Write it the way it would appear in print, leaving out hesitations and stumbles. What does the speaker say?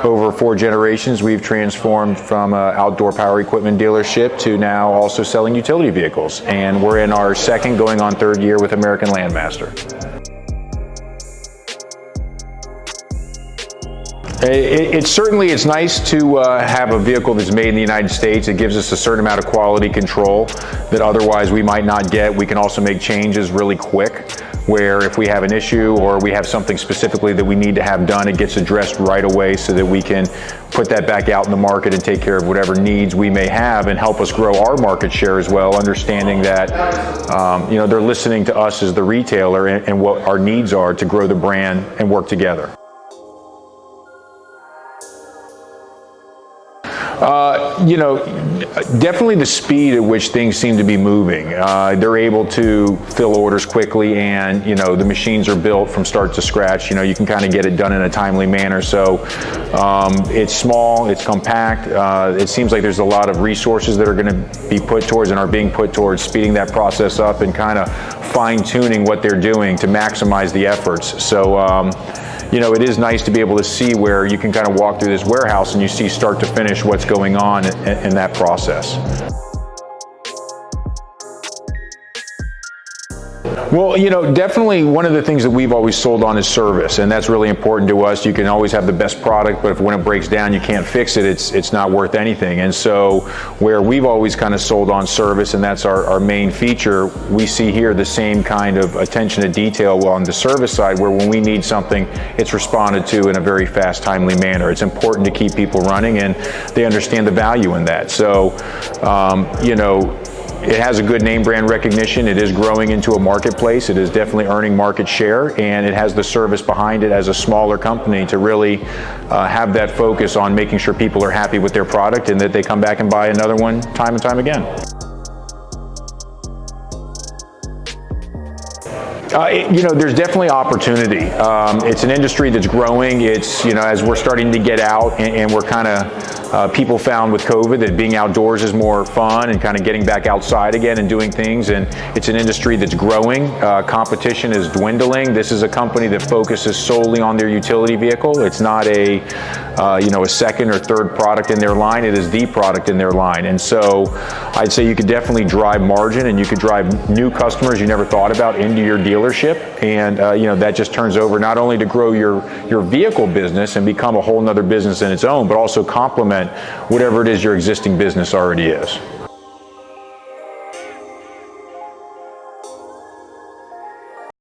over 4 generations, we've transformed from an outdoor power equipment dealership to now also selling utility vehicles. And we're in our second, going on third year with American LandMaster. It's nice to have a vehicle that's made in the United States. It gives us a certain amount of quality control that otherwise we might not get. We can also make changes really quick, where if we have an issue or we have something specifically that we need to have done, it gets addressed right away so that we can put that back out in the market and take care of whatever needs we may have and help us grow our market share as well, understanding that they're listening to us as the retailer and what our needs are to grow the brand and work together. Definitely the speed at which things seem to be moving. They're able to fill orders quickly, and the machines are built from start to scratch. You can kind of get it done in a timely manner. So it's small, it's compact. It seems like there's a lot of resources that are going to be put towards and are being put towards speeding that process up and kind of fine-tuning what they're doing to maximize the efforts. So it is nice to be able to see where you can kind of walk through this warehouse and you see start to finish what's going on in that process. Well, definitely one of the things that we've always sold on is service, and that's really important to us. You can always have the best product, but if when it breaks down you can't fix it, it's not worth anything. And so where we've always kind of sold on service, and that's our main feature, we see here the same kind of attention to detail on the service side, where when we need something, it's responded to in a very fast, timely manner. It's important to keep people running, and they understand the value in that. So, it has a good name brand recognition. It is growing into a marketplace. It is definitely earning market share, and it has the service behind it as a smaller company to really have that focus on making sure people are happy with their product and that they come back and buy another one time and time again. There's definitely opportunity. It's an industry that's growing. It's, as we're starting to get out and we're kind of, people found with COVID that being outdoors is more fun and kind of getting back outside again and doing things. And it's an industry that's growing. Competition is dwindling. This is a company that focuses solely on their utility vehicle. It's not a second or third product in their line. It is the product in their line. And so I'd say you could definitely drive margin, and you could drive new customers you never thought about into your dealership. And that just turns over not only to grow your vehicle business and become a whole nother business in its own, but also complement whatever it is your existing business already is.